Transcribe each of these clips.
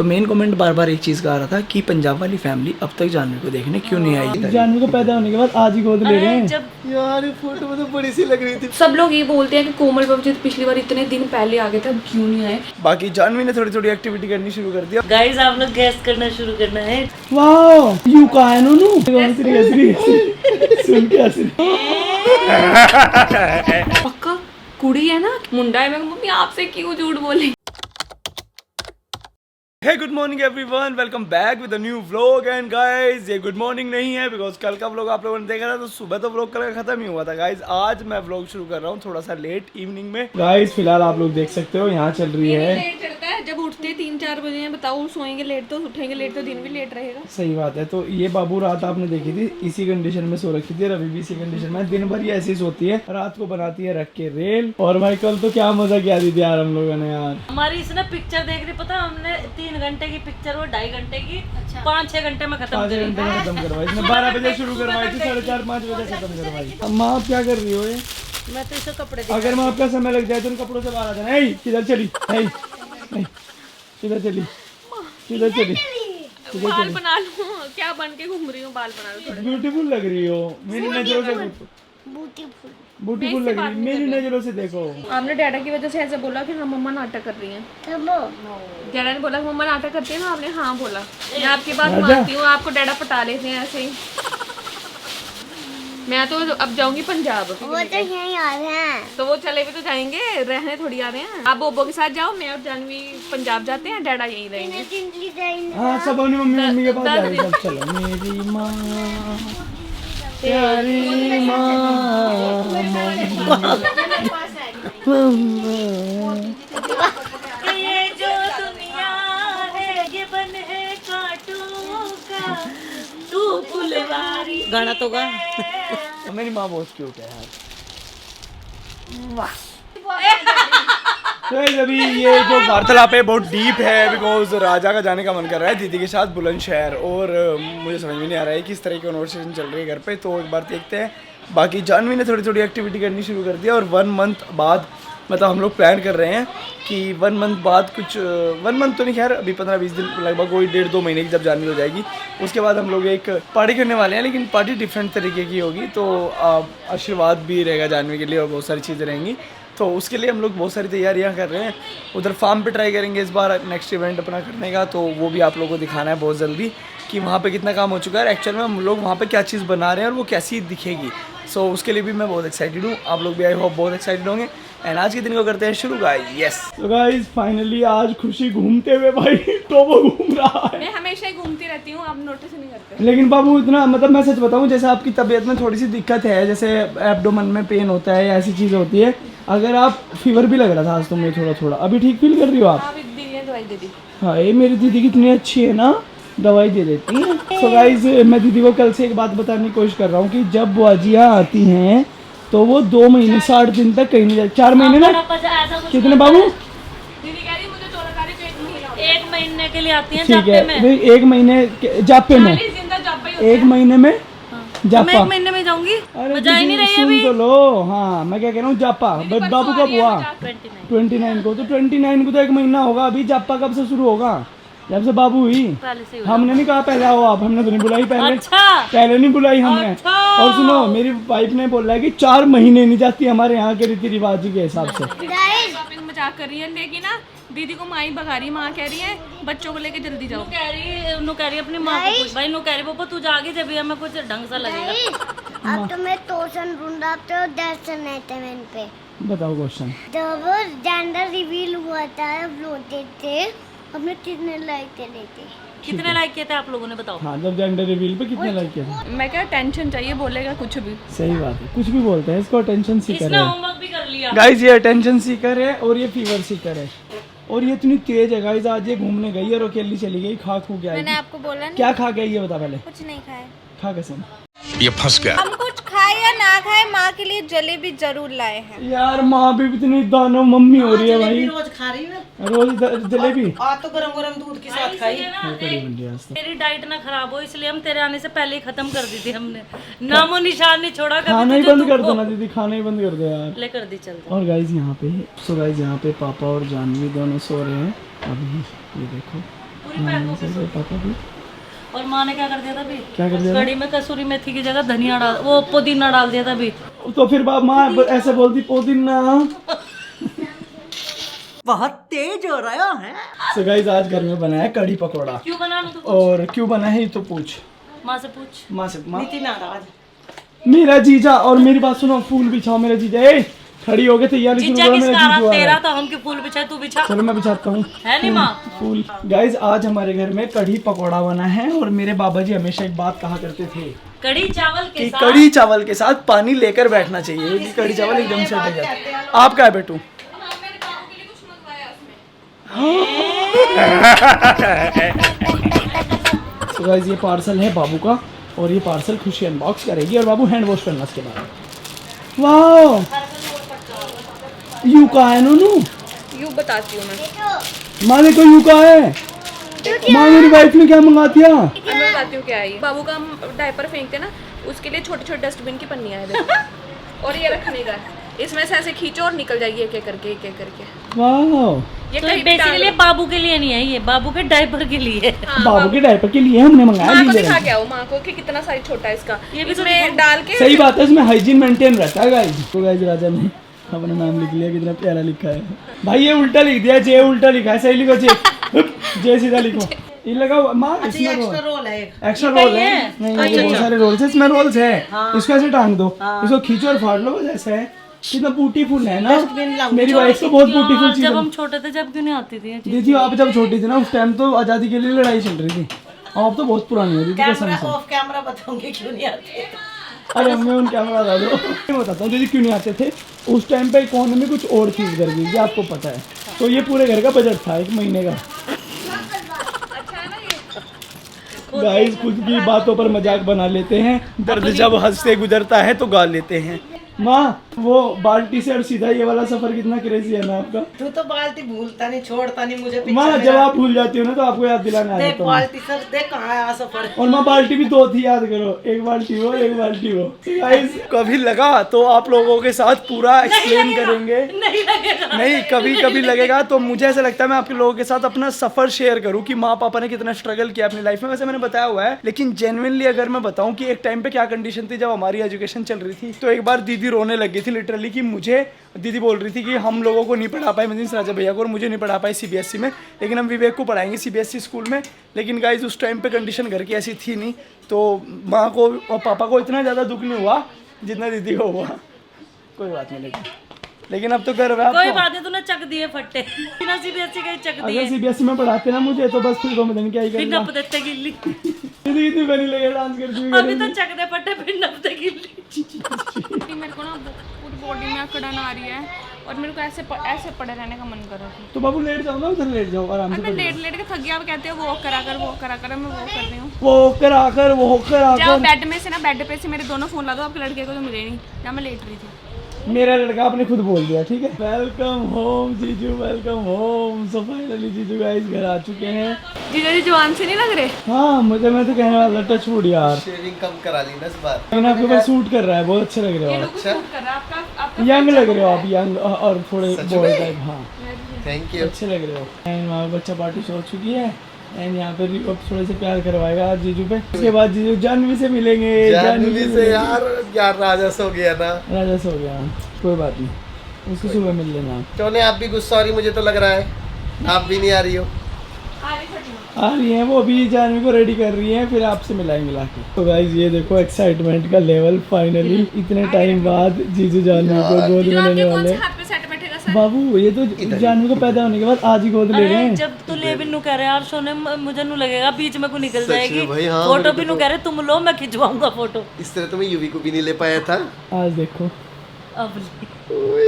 तो main comment बार बार एक चीज कह रहा था कि पंजाब वाली फैमिली अब तक जानवी को देखने क्यों नहीं आई। जानवी को पैदा होने के बाद आज ही गोद ले रहे हैं। जब यार ये फोटो में तो बड़ी सी लग रही थी। सब लोग ये बोलते हैं कि कोमल बाबू जी पिछली बार इतने दिन पहले आ गए थे, अब क्यों नहीं आए। बाकी जानवी ने थोड़ी थोड़ी एक्टिविटी करनी शुरू कर दिया। गाइस आप लोग गैस करना शुरू करना है। वाह यू का है नोनू सुन के हंस पक्का कुड़ी है ना, मुंडा है। मैं मम्मी आपसे क्यों झूठ बोली। Hey good morning everyone, welcome back with a new vlog. And guys ये गुड मॉर्निंग नहीं है बिकॉज कल का व्लॉग आप लोगों ने देखा था, तो सुबह तो व्लॉग कल का खत्म ही हुआ था। गाइस आज मैं व्लॉग शुरू कर रहा हूँ थोड़ा सा लेट इवनिंग में। गाइस फिलहाल आप लोग देख सकते हो यहाँ चल रही है। लेट चलता है जब उठते 3-4 बजे हैं। बताओ सोएंगे लेट तो उठेंगे लेट तो दिन भी लेट रहेगा। सही बात है। तो ये बाबू रात आपने देखी थी इसी कंडीशन में सो रखी थी, रवि भी इसी कंडीशन में। दिन भर ये ऐसी सोती है, रात को बनाती है रख के रेल। और भाई कल तो क्या मजा किया दी थी यार हम लोगों ने यार। हमारी इसने पिक्चर देख रही, पता हमने 3 घंटे की पिक्चर वो 2.5 घंटे की 5-6 घंटे में खत्म करवाई। इसने 12 बजे शुरू करवाई थी, 4:30-5 बजे खत्म करवाई। अब माँ आप क्या कर रही हो? मैं तो इसे कपड़े अगर माँ आपका समय लग जाए तो उन कपड़ों से बाहर आ जाना। किधर चली? नहीं किधर चली? किधर चली? बाल बना लूं, क्या बन के घूम रही हूँ। बाल बना लूं थोड़ा। ब्यूटीफुल लग रही हो मेरी नजरों से। ब्यूटीफुल लग रही है मेरी नजरों से। देखो आपने डैडा की वजह से ऐसे बोला कि हाँ मम्मा नाटक कर रही हैं। डैडा ने बोला मम्मा नाटक करती है ना, आपने हाँ बोला। मैं आपकी बात मानती हूँ, आपको डैडा पटा लेते हैं ऐसे ही। मैं तो अब जाऊंगी पंजाब। वो तो यहीं आ रहे हैं, तो वो चले भी तो जाएंगे, रहने थोड़ी आ रहे हैं। आप बोबो के साथ जाओ, मैं और जानवी पंजाब जाते हैं, डैडा यहीं रहेंगे। हाँ सब अपनी मम्मी के पास जाएंगे। चलो मेरी माँ प्यारी माँ ये जो दुनिया है ये बन है कांटों का, तू फुलवारी। गाना तो गा। मेरी माँ बहुत क्यूट है यार। तो अभी ये जो वार्तालाप है बहुत डीप है बिकॉज राजा का जाने का मन कर रहा है दीदी के साथ बुलंदशहर। और मुझे समझ में नहीं आ रहा है किस तरह की कन्वर्सेशन चल रही है घर पे, तो एक बार देखते हैं। बाकी जानवी ने थोड़ी थोड़ी एक्टिविटी करनी शुरू कर दिया। और 1 मंथ बाद मतलब हम लोग प्लान कर रहे हैं कि 1 मंथ बाद कुछ 1 मंथ तो नहीं, खैर अभी 15-20 दिन लगभग, वही 1.5-2 महीने की जब जानवी हो जाएगी उसके बाद हम लोग एक पार्टी करने वाले हैं। लेकिन पार्टी डिफरेंट तरीके की होगी, तो आशीर्वाद भी रहेगा जानवी के लिए और बहुत सारी चीज़ें रहेंगी। तो उसके लिए हम लोग बहुत सारी तैयारियां कर रहे हैं। उधर फार्म पे ट्राई करेंगे इस बार नेक्स्ट इवेंट अपना करने का, तो वो भी आप लोगों को दिखाना है बहुत जल्दी कि वहाँ पे कितना काम हो चुका है एक्चुअल में, हम लोग वहाँ पे क्या चीज़ बना रहे हैं और वो कैसी दिखेगी। सो उसके लिए भी मैं बहुत एक्साइटेड हूँ, आप लोग भी आई होप बहुत एक्साइटेड होंगे। एंड आज के दिन को करते हैं शुरू गाइस। यस तो गाइस फाइनली आज खुशी घूमते हुए भाई टोबो घूम रहा है। मैं हमेशा ही घूमती रहती हूँ, आप नोटिस नहीं करते। लेकिन बाबू इतना मतलब मैं सच बताऊँ, जैसे आपकी तबीयत में थोड़ी सी दिक्कत है, जैसे एब्डोमेन में पेन होता है, ऐसी चीज़ होती है। अगर आप फीवर भी लग रहा था आज तुम्हें थोड़ा थोड़ा, अभी ठीक फील कर रही हो आप? दीदी ने दवाई दे दी। हाँ ये मेरी दीदी कितनी अच्छी है ना, दवाई दे देती है। सो गाइस मैं दीदी को कल से एक बात बताने की कोशिश कर रहा हूँ कि जब बुआजियाँ आती हैं तो वो 2 महीने 60 दिन तक कहीं नहीं जाती। 4 महीने ना कितने बाबू? दीदी कह रही मुझे 1 महीने के लिए आती हैं ठीक जापे में। है 1 महीने जापे में, 1 महीने में जापा। मैं 1 महीने में जाऊंगी, मजा ही नहीं रही अभी। तो लो हाँ मैं क्या कह रहा हूँ, जापा बाबू कब हुआ? 29 को। तो 29 को तो 1 महीना होगा। अभी जापा कब से शुरू होगा? जब से बाबू हुई। हमने नहीं कहा पहले आओ आप, हमने तो नहीं बुलाई पहले। अच्छा। पहले नहीं बुलाई हमने। अच्छा। और सुनो मेरी वाइफ ने बोला है कि 4 महीने नहीं जाती हमारे यहाँ के रीति रिवाज के हिसाब से। मजाक कर रही है लेकिन ना दीदी को माँ ही भगा रही है। माँ कह रही है बच्चों को लेके जल्दी जाओ। कह रही अपनी माँ को पूछ भाई, नु कह रही पापा तू जाके जब हमें कुछ ढंग सा लगेगा। अब तो मैं टोशन ढूंढ रहा था, दर्शन है टेमेंट पे। बताओ क्वेश्चन। जब जेंडर रिवील हुआ था लोटे थे, हमने कितने लाइक करे थे? कितने लाइक किए थे आप लोगों ने बताओ? हाँ जब जेंडर रिवील पे कितने लाइक किए थे? मैं क्या टेंशन चाहिए, बोलेगा कुछ भी। सही बात है, कुछ भी बोलते हैं। इसको अटेंशन सीकर इसने है होमवर्क भी कर लिया गाइस, ये अटेंशन सीकर है और ये फीवर सीकर है। और ये इतनी तेज है गाइस, आज ये घूमने गई और अकेली चली गई, खा खू गया। मैंने आपको बोला नहीं। क्या खा गई ये बता पहले। कुछ नहीं खाया। खा कसम ये फंस गया। हम कुछ खाए या ना खाए, माँ के लिए जलेबी जरूर लाए हैं। यार माँ भी इतनी दानो मम्मी हो रही है भाई। रोज खा रही है, रोज जलेबी। आज तो गरम दूध के साथ खाई। मेरी डाइट ना खराब हो इसलिए हम तेरे आने से पहले ही खत्म कर दी थी हमने, नामो निशान नहीं छोड़ा। खाना ही बंद कर दो ना दीदी, खाना ही बंद कर दो यार। ले कर दी चल। और गाइस यहाँ पे, सो गाइस यहाँ पे पापा और जानवी दोनों सो रहे हैं अभी। ये देखो पूरी पैक हो गई। पापा भी और माँ ने क्या कर दिया था अभी? क्या कर दिया? कड़ी में कसूरी मेथी की जगह धनिया डाल, वो पुदीना डाल दिया था अभी। तो फिर माँ ऐसे बोलती पुदीना। बहुत तेज हो रहा है। So guys, आज घर में बना है कढ़ी पकौड़ा। क्यों बनाना तो? और क्यों बना है ये तो पूछ माँ से पूछ। माँ से। माँ नीति नाराज। मेरा जीजा, और मेरी बात सुनो, फूल बिछाओ मेरे जीजा। ए खड़ी हो गए, तैयारी शुरू जीजा करो, किसका मेरा आ रहा? जीजू आ रहा तेरा है। तो हम के फूल बिछाए, तू बिछा। चलो मैं बिछाता हूँ है नहीं माँ? फूल। गाइज आज हमारे घर में कढ़ी पकौड़ा बना है, और मेरे बाबा जी हमेशा एक बात कहा करते थे कड़ी चावल के कि साथ। कढ़ी चावल के साथ पानी लेकर बैठना चाहिए, क्योंकि कढ़ी चावल एकदम से हट जाते हैं। आप क्या है बेटू? तो गाइस ये पार्सल है बाबू का, और ये पार्सल खुशी अनबॉक्स करेगी, और बाबू हैंड वॉश करना उसके बाद। वाह, यू का है नूनू? यू बताती हूँ मैं। माँ देखो यू का है। माँ मेरी वाइफ ने क्या मंगा दिया? मैं बताती हूँ क्या है ये। बाबू का हम डायपर फेंकते ना, उसके लिए छोटे छोटे डस्टबिन की पन्नियाँ है देखो। और ये रखने का है, इसमें से ऐसे खींचो और निकल जाएगी एक एक करके। वाह, ये तो कहीं भी डाल बेसिकली दो। बाबू के लिए नहीं है, ये बाबू के डायपर के लिए। हाँ, बाबू के डायपर के लिए हमने मंगाया। माँ को लीजिए। दिखा के आओ, माँ को कि कितना साइज छोटा है इसका। ये भी तो इसमें डाल के सही बात है, इसमें हाइजीन मेंटेन रहता है गाइस। तो गाइस राजा ने अपना नाम लिख लिया, कितना प्यारा लिखा है भाई। ये उल्टा लिख दिया, जे उल्टा लिखा है। सही लिखो जे, जे सीधा लिखो। ये लगाओ माँ, इसमें एक्स्ट्रा रोल है। एक्स्ट्रा रोल है। नहीं ये बहुत सारे रोल्स है, इसमें रोल्स है। इसको ऐसे टांग दो, इसको खींचो और फाड़ लो, बस ऐसा है। कितना ब्यूटीफुल है ना। मेरी वाइफ तो बहुत ब्यूटीफुल चीज जब है। हम छोटे थे, जब क्यों नहीं आती थी ये चीज़? दीदी आप जब छोटी थी ना, उस टाइम तो आजादी के लिए लड़ाई चल रही थी। आप तो बहुत पुरानी हो दीदी, कसम से। ऑफ कैमरा बताऊंगी क्यों नहीं आते। अरे हमें उन कैमरा लगा दो। मैं बताता हूँ दीदी क्यों नहीं आते थे। उस टाइम पे इकोनॉमी कुछ और चीज कर गई थी, आपको पता है। तो ये पूरे घर का बजट था 1 महीने का। गाइस खुद की बातों पर मजाक बना लेते हैं, दर्द जब हंसते गुजरता है तो गा लेते हैं। माँ वो बाल्टी से और सीधा ये वाला सफर कितना क्रेजी है ना आपका। तू तो बाल्टी भूलता नहीं, छोड़ता नहीं मुझे। माँ जब आप भूल जाती हो ना तो आपको याद दिलाना देख आता हूँ। बाल्टी सर, देख कहाँ आया सफर। और माँ बाल्टी भी 2 थी, याद करो, एक बाल्टी वो एक बाल्टी वो। गाइस कभी लगा तो आप लोगों के साथ पूरा एक्सप्लेन करेंगे। नहीं लगेगा। नहीं कभी कभी लगेगा। तो मुझे ऐसा लगता है मैं आपके लोगों के साथ अपना सफर शेयर करूं कि माँ पापा ने कितना स्ट्रगल किया अपनी लाइफ में। वैसे मैंने बताया हुआ है, लेकिन जेन्युइनली अगर मैं बताऊं कि एक टाइम पे क्या कंडीशन थी जब हमारी एजुकेशन चल रही थी, तो एक बार दीदी रोने लगी थी लिटरली कि मुझे, दीदी बोल रही थी कि हम लोगों को नहीं पढ़ा पाए, मीन्स राजा भैया को और मुझे नहीं पढ़ा पाए सीबीएसई में, लेकिन हम विवेक को पढ़ाएंगे सीबीएसई स्कूल में। लेकिन गाइज उस टाइम पे कंडीशन घर की ऐसी थी नहीं, तो माँ को और पापा को इतना ज़्यादा दुख नहीं हुआ जितना दीदी को हुआ। कोई बात नहीं, लेकिन अब तो गर्व है कोई आपको। बात नहीं, तूने चक दिए फट्टे। बिना सीबीएसई के चक अगर दिए। सीबीएसई में पढ़ाते ना मुझे तो बस फिर 2 महीने क्या ही फिर करना। नप देते गिल्ली। दीदी कितनी बनी लगे डांस करती हुई। अभी तो चक दे फट्टे, फिर नप दे गिल्ली। मेरे को ना पूरी बॉडी में अकड़न आ रही है, और मेरे को ऐसे पड़े रहने का मन कर रहा था। तो बाबू लेट जाओ ना, उधर लेट जाओ आराम से। मैं लेट के थक गया। आप कहते हो वो करा कर, मैं वो कर रही हूँ। वो करा जाओ कर। बेड में से ना, बेड पे से मेरे दोनों फोन ला दो, आपके लड़के को तो मिले नहीं जहाँ मैं लेट रही थी। मेरा लड़का आपने खुद बोल दिया, ठीक है। वेलकम होम जीजू, वेलकम होम। सो फाइनली जीजू गाइस घर आ चुके हैं। जीजा जी जवान से नहीं लग रहे। हाँ मैं तो कहने वाला टच वुड यार, शेविंग कम करा ली ना इस बार। लेकिन आपके ऊपर सूट कर रहा है, बहुत अच्छे लग रहे हो आप। सूट कर रहा है आपका यंग लग रहे हो आप, यंग और थोड़े बॉय टाइप। हाँ थैंक यू। अच्छे लग रहे हो। एंड वहाँ पे बच्चा पार्टी सो चुकी है, एंड यहाँ पे अब थोड़े से प्यार करवाएगा आज जीजू पे। उसके बाद जीजू जानवी से मिलेंगे। जानवी से यार राजा सो गया ना। राजा सो गया, कोई बात नहीं, उसको सुबह मिल लेना। टोने आप भी गुस्सा हो रही, मुझे तो लग रहा है आप भी नहीं आ रही हो। आ रही हैं वो, अभी जानवी को रेडी कर रही हैं, फिर आपसे मिलाएंगे लाके। तो गाइस ये देखो एक्साइटमेंट का लेवल, फाइनली इतने टाइम बाद जीजू जानवी को गोद में लेने वाले। हाथ पे सेट बैठेगा सर। बाबू ये तो जानवी को पैदा होने के बाद आज ही गोद ले रहे अरे हैं। जब तू ले भी नु कह रहे यार सोने, मुझे नु लगेगा बीच में को निकल सच में जाएगी भाई, हाँ, फोटो मेरे भी को नु कह रहे तुम लो, मैं खिंचवाऊंगा फोटो। इस तरह तो मैं यूवी को भी नहीं ले पाया था। आज देखो अब ओए,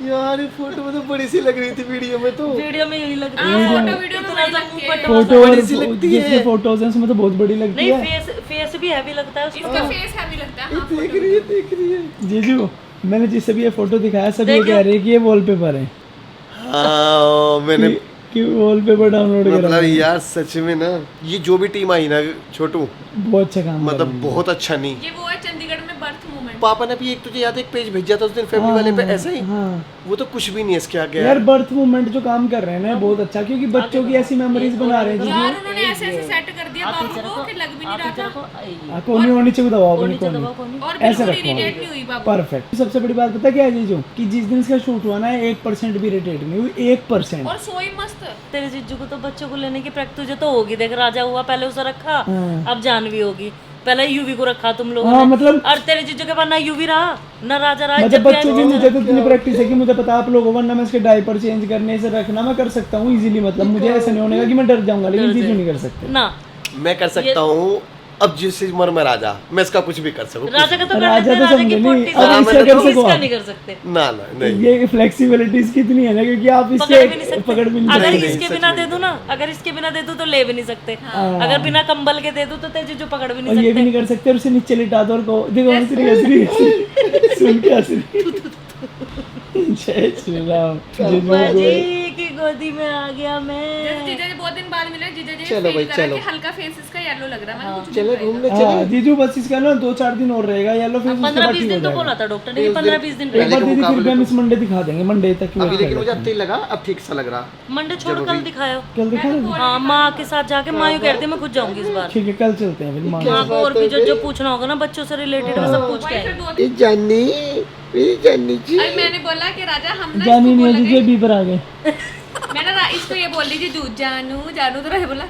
यार ये फोटो में तो बड़ी सी लग रही थी वीडियो में तो। वीडियो में यही लग रही फोटो वीडियो में बड़ी लगती है। फोटो और बड़ी सी लगती है। जिसमें फोटोज हैं उसमें तो बहुत बड़ी लगती नहीं, है। फेस भी हैवी लगता है उसका। इसका फेस हैवी लगता है। हाँ, देख रही है। जीजू मैंने जिससे भी ये फोटो दिखाया सब ये कह रहे हैं कि ये वॉलपेपर है, हाँ मैंने कि वॉलपेपर डाउनलोड करा। मतलब यार सच में ना, ये जो भी टीम आई ना छोटू, बहुत अच्छा काम कर मतलब रहे हैं। बहुत अच्छा नहीं। ये वो है चंडीगढ़ में बर्थ मूवमेंट। पापा ने भी एक तुझे याद है एक पेज भेजा था उस दिन फैमिली वाले पे ऐसा ही। हाँ वो तो कुछ भी नहीं है इसके आगे यार, बर्थ मूवमेंट जो काम कर रहे हैं ना बहुत अच्छा, क्योंकि बच्चों की ऐसी मेमोरीज बना रहे हैं यार उन्होंने ऐसे ऐसे सेट कर दिया बाबू को कि लग भी नहीं रहा था कोनी होनी चाहिए दबाओ अपनी कोनी और ऐसे बिल्कुल रखो। इरिटेट नहीं हुई बाबू। परफेक्ट। सबसे बड़ी बात पता क्या है जीजू, कि जिस दिन इसका शूट हुआ ना 1% भी इरिटेट नहीं हुई, 1%। और सोई मस्त। तेरे जीजू को तो बच्चों को लेने की प्रैक्टिस तुझे तो होगी, देख राजा हुआ पहले उसे रखा, अब जानवी होगी, पहले यूवी को रखा तुम लोगों हाँ ने। मतलब और तेरे जीजू के पास ना यूवी रहा ना राजा रहा। मतलब बच्चों की मुझे तो इतनी प्रैक्टिस है कि मुझे पता आप लोगों, वरना मैं इसके डायपर चेंज करने से रखना मैं कर सकता हूँ इजीली, मतलब मुझे ऐसा नहीं होने का कि मैं डर जाऊंगा, लेकिन जीजू नहीं कर सकते। ना मैं कर सकता हूँ। अब जिस उम्र में राजा, मैं इसका कुछ भी कर सकूँ। राजा का तो कर राजा लेते हैं, तो राजा समझे की नहीं, 40 अब साल इसका कर इसका सको नहीं कर सकते। ना ना नहीं। ये फ्लेक्सिबिलिटी इसकी इतनी है ना, क्योंकि आप पकड़ भी नहीं इसके सकते। पकड़ भी नहीं अगर सकते। इसके बिना दे दूं ना, अगर इसके बिना दे दूं तो ले भी नहीं सकते। अगर बिना कंबल के दे दूं तो तेरे जीजू पकड़ भी और नहीं ये भी सकते। नहीं कर सकते, और उसे नीचे लिटा दो और को देखो हंसरी हंसरी सुन के हंसरी। जय श्री राम। बाबा जी की गोदी में आ गया मैं। जीजा जी बहुत दिन बाद मिले, जीजा जी चलो भाई, चलो। हल्का फेस इसका येलो लग रहा है, मैंने कुछ चले घूमने हाँ जीजू, बस इसका ना 2-4 दिन और रहेगा येलो फेस, उसके 15-20 बाद ठीक हो दिन तो बोला जाएगा। था डॉक्टर ने, 15-20 दिन एक बार के दीदी फिर मुकाबले भी हम इस मंडे दिखा देंगे, मंडे तक की अभी बात लेकिन कर मुझे लेते अब ठीक लगा, अब ठीक सा लग रहा। मंडे छोड़ कल दिखाओ। कल दिखा देंगे? हाँ माँ के साथ जाके माँ यूँ कहती है मैं खुद जाऊंगी इस बार। ठीक है, कल चलते हैं फिर। माँ को और भी जो पूछना होगा ना बच्चों से रिलेटेड वो सब पूछ के आएंगे। जानी जानी जी। अरे मैंने बोला कि राजा हम ना जानी इसको नहीं बोला जीजू बीबर आ गए। मैंने इसको ये बोल दी जू जानू जानू तो रहे बोला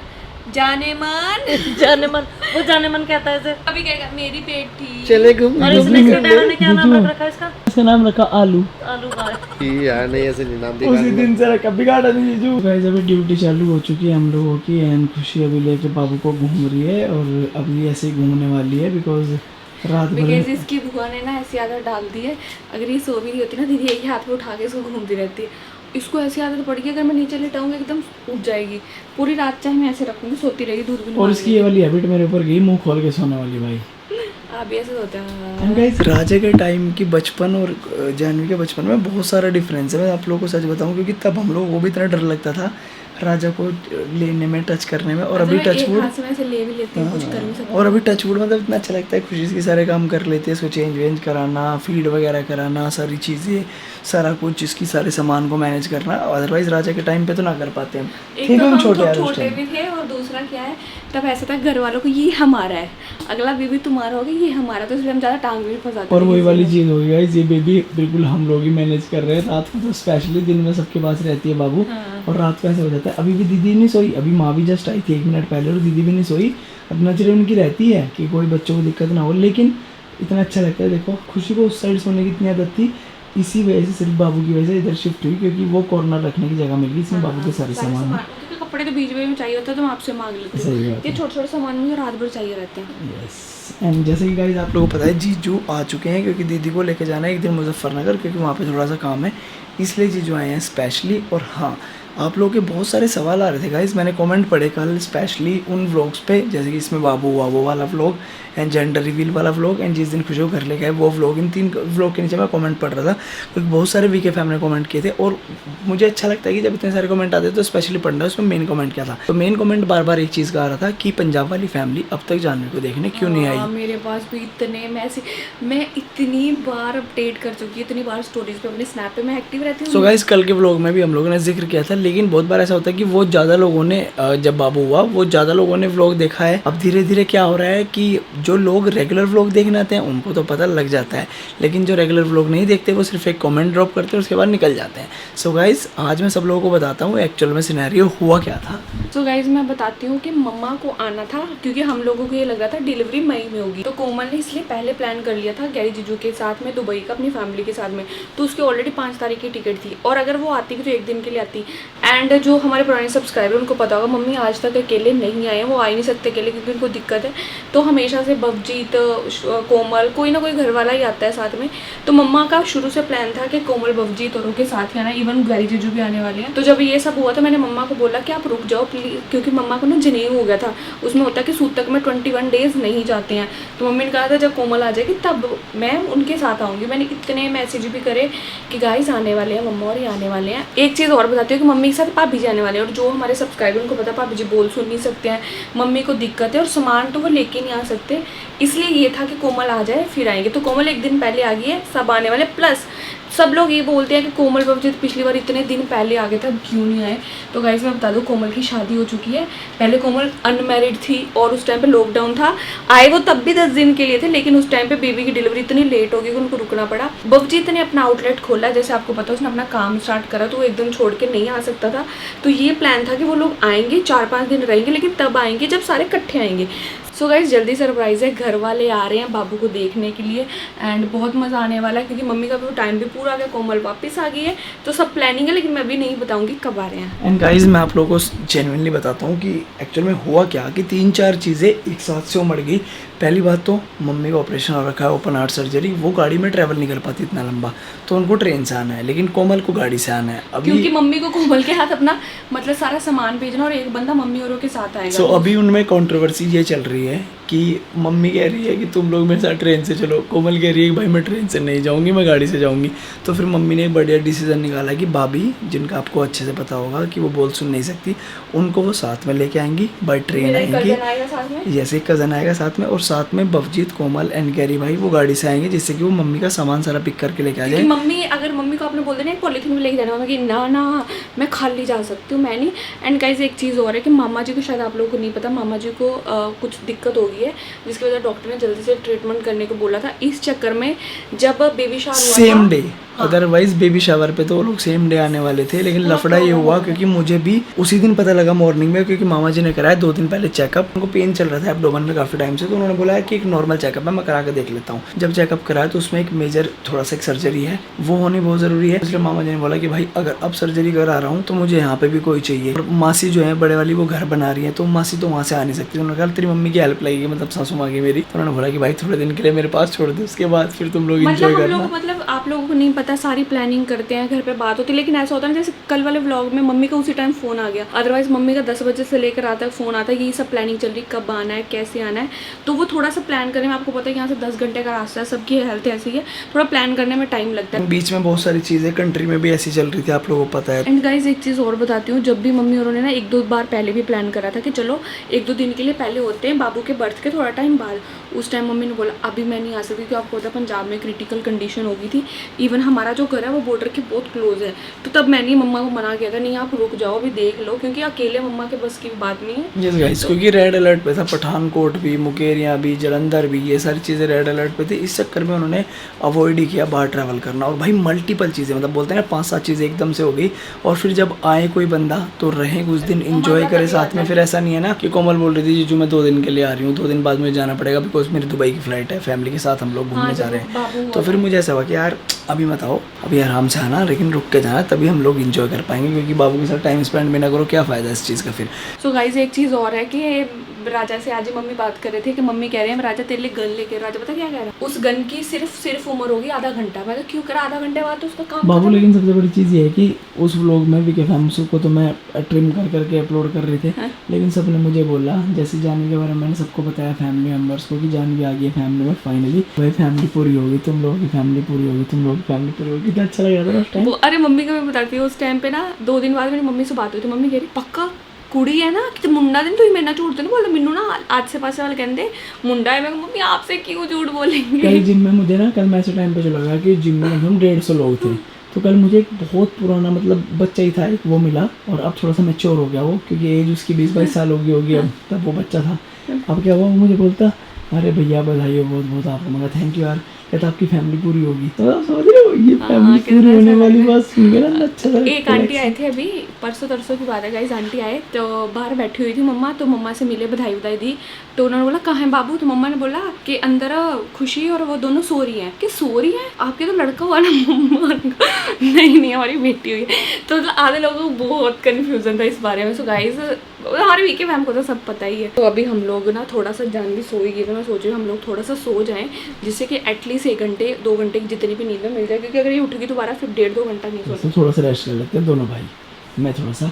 जाने मन जाने मन, वो जाने मन कहता है इसे। अभी कहेगा मेरी बेटी। चले घूम। और इसने इसके डैडा ने क्या नाम रख रखा है इसका? इसका नाम रखा आलू। आलू का। यार नहीं ऐसे नहीं नाम उसी देगा। दिन से रखा, बिगाड़ा नहीं जीजू। गाइस अभी ड्यूटी चालू हो चुकी है हम लोगों की, एंड खुशी अभी लेके बाबू को घूम रही है, और अभी ऐसे ही घूमने वाली है बिकॉज रात भर बिकॉज इसकी बुआ ने ना ऐसी आदत डाल दी है, अगर ये सो भी नहीं होती ना दीदी एक हाथ में उठा के इसको घूमती रहती है। इसको ऐसी आदत पड़ गई, अगर मैं नीचे लेटाऊंगी एकदम उठ जाएगी, पूरी रात चाहे मैं ऐसे रखूंगी सोती रहेगी, दूध भी नहीं और इसकी ये वाली हैबिट मेरे ऊपर गई, मुंह खोल के सोने वाली भाई। आप भी ऐसे होता है। एंड गाइस राजा के टाइम की बचपन और जानवी के बचपन में बहुत सारा डिफरेंस है। मैं आप लोगों को सच बताऊं, क्योंकि तब हम लोगों को भी इतना डर लगता था राजा को लेने में, टच करने में, और अभी टच वुड, हाथ से मैं ऐसे ले भी लेती हूँ, कुछ कर नहीं सकती। और अभी टच वुड मतलब इतना अच्छा लगता है, खुशी के सारे काम कर लेते हैं, इसको चेंज वेंज कराना, फीड वगैरह कराना, सारी चीज़ें, सारा कुछ इसकी सारे सामान को मैनेज करना। अदरवाइज राजा के टाइम पे तो ना कर पाते हम, एक ठीक तो है, हम हम छोटे यार उस छोटे टाइम। भी थे, और दूसरा क्या है तब ऐसा था घर वालों को ये हमारा है, अगला बेबी तुम्हारा होगा ये हमारा, तो इसलिए हम ज़्यादा टांग भी फंसाते और थे वही किसी वाली को। चीज़ होगी गाइस, ये बेबी बिल्कुल हम लोग ही मैनेज कर रहे हैं। रात को तो स्पेशली, दिन में सबके पास रहती है बाबू, और रात को ऐसा हो जाता है। अभी भी दीदी नहीं सोई, अभी माँ भी जस्ट आई थी 1 मिनट पहले, और दीदी भी नहीं सोई। अब नजरें उनकी रहती है कि कोई बच्चों को दिक्कत ना हो, लेकिन इतना अच्छा लगता है। देखो खुशी को उस साइड सोने की इतनी आदत थी, इसी वजह से, सिर्फ बाबू की वजह से इधर शिफ्ट हुई, क्योंकि वो कॉर्नर रखने की जगह मिल गई, इसमें बाबू के सारे सामान हैं। क्योंकि कपड़े तो बीच में चाहिए होता है तो मैं आपसे मांग लेती सही हूँ, बात ये छोटे छोटे सामान मुझे रात भर चाहिए रहते हैं। यस। एंड जैसे कि गाइस आप लोगों को पता है जीजू आ चुके हैं, क्योंकि दीदी को लेके जाना है एक दिन मुजफ्फरनगर, क्योंकि वहाँ पे थोड़ा सा काम है, इसलिए जीजू आए हैं स्पेशली। और हाँ, आप लोगों के बहुत सारे सवाल आ रहे थे गाइस, मैंने कमेंट पढ़े कल स्पेशली उन व्लॉग्स पे, जैसे कि इसमें बाबू हुआ वो वाला व्लॉग, एंड जेंडर रिवील वाला व्लॉग, एंड जिस दिन खुशी को घर ले गए वो व्लॉग। इन 3 व्लॉग के नीचे मैं कमेंट पढ़ रहा था, क्योंकि बहुत सारे वीके फैम ने कमेंट किए थे, और मुझे अच्छा लगता है कि जब इतने सारे कमेंट आते हैं तो स्पेशली पढ़ना है। उसमें मेन कमेंट क्या था, तो मेन कमेंट बार बार एक चीज़ का आ रहा था कि पंजाब वाली फैमिली अब तक जानवी को देखने क्यों नहीं आई। मेरे पास भी इतने मैसेज, मैं इतनी बार अपडेट कर चुकी, इतनी बार स्टोरीज पे अपने स्नैप पे मैं एक्टिव रहती हूँ। सो गाइस कल के व्लॉग में भी हम लोगों ने जिक्र किया था, लेकिन बहुत बार ऐसा होता है कि वो ज़्यादा लोगों ने, जब बाबू हुआ वो ज़्यादा लोगों ने व्लॉग देखा है। अब धीरे धीरे क्या हो रहा है कि जो लोग रेगुलर व्लॉग देखने आते हैं उनको तो पता लग जाता है, लेकिन जो रेगुलर व्लॉग नहीं देखते वो सिर्फ एक कमेंट ड्रॉप करते हैं, उसके बाद निकल जाते हैं। सो गाइस आज मैं सब लोगों को बताता हूँ एक्चुअल में सिनेरियो हुआ क्या था। सो गाइज मैं बताती हूँ कि मम्मा को आना था, क्योंकि हम लोगों को ये लग रहा था डिलीवरी मई में होगी, तो कोमल ने इसलिए पहले प्लान कर लिया था गैरी जीजू के साथ में दुबई का, अपनी फैमिली के साथ में, तो उसकी ऑलरेडी 5 तारीख की टिकट थी, और अगर वो आती भी तो 1 दिन के लिए आती। एंड जो हमारे पुराने सब्सक्राइबर उनको पता होगा, मम्मी आज तक अकेले नहीं आए हैं, वो आ ही नहीं सकते अकेले क्योंकि उनको दिक्कत है, तो हमेशा से बवजीत, कोमल, कोई ना कोई घर वाला ही आता है साथ में। तो मम्मा का शुरू से प्लान था कि कोमल, बवजीत और उनके साथ ही आना, इवन गैरी जीजू भी आने वाले हैं। तो जब ये सब हुआ तो मैंने मम्मा को बोला कि आप रुक जाओ प्लीज, क्योंकि मम्मा को ना जनेऊ हो गया था, उसमें होता है कि सूतक में 21 डेज नहीं जाते हैं। तो मम्मी ने कहा था जब कोमल आ जाएगी तब मैं उनके साथ आऊँगी। मैंने इतने मैसेज भी करे कि गाइस आने वाले हैं मम्मा, और ये आने वाले हैं। एक चीज़ और बताती हूँ कि मम्मी के साथ भाभी जी आने वाले हैं, और जो हमारे सब्सक्राइबर उनको पता भाभी जी बोल सुन नहीं सकते हैं, मम्मी को दिक्कत है और सामान तो वो लेके नहीं आ सकते, इसलिए ये था कि कोमल आ जाए फिर आएंगे। तो कोमल एक दिन पहले आ गई है, सब आने वाले, प्लस सब लोग ये बोलते हैं कि कोमल बाबू पिछली बार इतने दिन पहले आ गए थे, अब क्यों नहीं आए। तो गाइस मैं बता दूं, कोमल की शादी हो चुकी है। पहले कोमल अनमैरिड थी और उस टाइम पे लॉकडाउन था, आए वो तब भी 10 दिन के लिए थे, लेकिन उस टाइम पे बेबी की डिलीवरी इतनी लेट हो गई कि उनको रुकना पड़ा। बबजीत ने अपना आउटलेट खोला, जैसे आपको पता है उसने अपना काम स्टार्ट करा, तो वो एकदम छोड़ के नहीं आ सकता था। तो ये प्लान था कि वो लोग आएंगे, 4-5 दिन रहेंगे, लेकिन तब आएंगे जब सारे इकट्ठे आएंगे। सो गाइस जल्दी सरप्राइज़ है, घर वाले आ रहे हैं बाबू को देखने के लिए एंड बहुत मज़ा आने वाला है, क्योंकि मम्मी का भी वो टाइम भी पूरा आ गया, कोमल वापस आ गई है, तो सब प्लानिंग है, लेकिन मैं भी नहीं बताऊंगी कब आ रहे हैं। एंड गाइज मैं आप लोगों को जेन्युइनली बताता हूँ कि एक्चुअल में हुआ क्या कि 3-4 चीज़ें एक साथ से उमड़ गई। पहली बात तो मम्मी का ऑपरेशन हो रखा है, ओपन हार्ट सर्जरी, वो गाड़ी में ट्रैवल नहीं कर पाती इतना लंबा, तो उनको ट्रेन से आना है, लेकिन कोमल को गाड़ी से आना है अभी, क्योंकि मम्मी को कोमल के हाथ अपना मतलब सारा सामान भेजना और एक बंदा मम्मी औरों के साथ आएगा। सो अभी उनमें कंट्रोवर्सी ये चल रही है कि मम्मी कह रही है कि तुम लोग मेरे साथ ट्रेन से चलो, कोमल कह रही है कि भाई मैं ट्रेन से नहीं जाऊँगी, मैं गाड़ी से जाऊँगी। तो फिर मम्मी ने एक बढ़िया डिसीजन निकाला कि भाभी, जिनका आपको अच्छे से पता होगा कि वो बोल सुन नहीं सकती, उनको वो साथ में लेके आएंगी, बाई ट्रेन आएंगी, जैसे कज़न आएगा साथ में, और साथ में बवजीत, कोमल एंड गैरी भाई वो गाड़ी से आएंगे, जिससे कि वो मम्मी का सामान सारा पिक करके लेके आ जाए। मम्मी अगर मम्मी को आपने बोल देना पॉलीथीन में लेके जाना, मम्मी कि ना ना मैं खाली जा सकती हूँ, मैं नहीं। एंड गाइस एक चीज़ और है कि मामा जी को शायद आप लोगों को नहीं पता, मामा जी को कुछ दिक्कत हो गई है, जिसकी वजह डॉक्टर ने जल्दी से ट्रीटमेंट करने को बोला था। इस चक्कर में जब बेबी शावर हुआ same day, otherwise baby shower पे तो वो लोग सेम डे आने वाले थे, लेकिन लफड़ा ये हुआ क्योंकि मुझे भी उसी दिन पता लगा मॉर्निंग में, क्योंकि मामा जी ने कराया 2 दिन पहले चेकअप, उनको पेन चल रहा था एब्डोमेन में काफ़ी टाइम से, तो उन्होंने बोला कि एक नॉर्मल चेकअप है, मैं करा के देख लेता हूँ। जब चेकअप कराया तो उसमें एक मेजर थोड़ा सा एक सर्जरी है, वो होनी बहुत ज़रूरी है, इसलिए मामा जी ने बोला कि भाई अगर अब सर्जरी करा रहा हूँ तो मुझे यहाँ पे भी कोई चाहिए। और मासी जो है बड़े वाली वो घर बना रही है, तो मासी तो वहाँ से आ नहीं सकती, उन्होंने कहा तेरी मम्मी की हेल्प लगेगी, मतलब सासू माँ की मेरी, तो उन्होंने बोला कि भाई थोड़े दिन के लिए मेरे पास छोड़ दे, उसके बाद फिर तुम लोग इंजॉय करना। मतलब आप लोगों को नहीं पता, सारी प्लानिंग करते हैं, घर पे बात होती है, लेकिन ऐसा होता है जैसे कल वाले व्लॉग में मम्मी का उसी टाइम फ़ोन आ गया, अदरवाइज मम्मी का 10 बजे से लेकर आता है फ़ोन आता है कि ये सब प्लानिंग चल रही, कब आना है, कैसे आना है, तो वो थोड़ा सा प्लान करने में, आपको पता है यहाँ से 10 घंटे का रास्ता है, सबकी हेल्थ ऐसी है, थोड़ा प्लान करने में टाइम लगता है। बीच में बहुत सारी चीज़ें कंट्री में भी ऐसी चल रही थी, आप लोगों को पता है। एंड गाइज एक चीज़ और बताती हूँ, जब भी मम्मी उन्होंने ना 1-2 बार पहले भी प्लान करा था कि चलो 1-2 दिन के लिए पहले होते हैं, बाबू के बर्थ के थोड़ा टाइम बाद, उस टाइम मम्मी ने बोला अभी मैं नहीं आ सकती, क्योंकि आपको पता है पंजाब में क्रिटिकल कंडीशन हो गई थी, इवन हमारा जो घर है वो बॉर्डर के बहुत क्लोज है, तो तब मैंने मम्मा को मना किया था, नहीं आप रुक जाओ, अभी देख लो, क्योंकि अकेले मम्मा के बस की बात नहीं है। यस गाइस, क्योंकि रेड अलर्ट पे था, पठानकोट भी, मुकेरियाँ भी, जलंधर भी, ये सारी चीज़ें रेड अलर्ट पे थी, इस चक्कर में उन्होंने अवॉइड ही किया बाहर ट्रैवल करना। और भाई मल्टीपल चीज़ें, मतलब बोलते हैं ना 5-7 चीज़ें एकदम से हो गई, और फिर जब आए कोई बंदा तो रहे कुछ दिन, इंजॉय करे साथ में। फिर ऐसा नहीं है ना कि कोमल बोल रही थी जीजू मैं 2 दिन के लिए आ रही हूँ, 2 दिन बाद मुझे जाना पड़ेगा, बिकॉज मेरी दुबई की फ्लाइट है, फैमिली के साथ हम लोग घूमने जा रहे हैं। तो फिर मुझे ऐसा हुआ कि यार अभी मत आओ, अभी आराम से आना, लेकिन रुक के जाना, तभी हम लोग इंजॉय कर पाएंगे, क्योंकि बाबू के साथ टाइम स्पेंड भी ना करो, क्या फ़ायदा इस चीज़ का फिर। सो गाइज एक चीज़ और है कि राजा से आज ही मम्मी बात कर रहे थे कि मम्मी कह रहे हैं राजा तेरे लिए गन लेके, राजा पता क्या कह रहा है, उस गन की सिर्फ उम्र होगी आधा घंटा। मैं क्यों करा, आधा घंटे बाद तो उसका काम बाबू। लेकिन सबसे बड़ी चीज़ ये है कि उस व्लॉग में वीके फैम्स को तो मैं ट्रिम कर करके अपलोड कर रहे थे, लेकिन सबने मुझे बोला, जैसे जानवी के बारे में मैंने सबको बताया फैमिली मेम्बर्स को कि जानवी आ गई है फैमिली में, फाइनली भाई फैमिली पूरी होगी, तुम लोगों की फैमिली पूरी होगी, तुम लोगों की फैमिली पूरी होगी। कितना अच्छा लग रहा था उस टाइम। अरे मम्मी को मैं बताती हूँ, उस टाइम पे ना 2 दिन बाद मेरी मम्मी से बात हुई थी, मम्मी कह रही पक्का कुड़ी है ना कि मुंडा दिन, तो मेरे झूठ तो नहीं बोला, मैनू ना आज से पास वाले कहते मुंडा है, मैं मम्मी आपसे क्यों झूठ बोलेंगे। कल जिम में मुझे ना, कल मैं ऐसे टाइम पे चला गया कि जिम में हम 150 लोग थे, तो कल मुझे एक बहुत पुराना मतलब बच्चा ही था एक, वो मिला, और अब थोड़ा सा मैच्योर हो गया वो, क्योंकि एज उसकी 20-22 साल होगी अब, तब वो बच्चा था। अब क्या हुआ, वो मुझे बोलता अरे भैया बधाई हो बहुत बहुत आपको, मगर थैंक यू यार, कहता आपकी फैमिली पूरी होगी। तो आप समझ रहे हो ये फैमिली पूरी होने वाली बात सुन के ना अच्छा लगा। एक आंटी आए थे अभी परसों तरसों की बात है गाइस, आंटी आए तो बाहर बैठी हुई थी मम्मा, तो मम्मा से मिले, बधाई बधाई दी, तो उन्होंने बोला कहाँ है बाबू, तो मम्मा ने बोला कि अंदर खुशी और वो दोनों सो रही हैं। कि सो रही हैं, आपके तो लड़का हुआ ना मम्मा। नहीं हमारी बेटी हुई है। तो आधे लोगों को बहुत कन्फ्यूजन था इस बारे में। सो गाइस हमारे वीके फैम को तो सब पता ही है। तो अभी हम लोग ना थोड़ा सा जानवी सोएगी, तो मैं सोच रही हूँ हम लोग थोड़ा सा सो जाएं, जिससे कि एटलीस्ट 1 घंटे 2 घंटे की जितनी भी नींद में मिल जाए, क्योंकि अगर ये उठेगी दोबारा फिर 1.5-2 घंटा नहीं सोती। थोड़ा सा रेस्ट कर लेते हैं दोनों भाई, मैं थोड़ा सा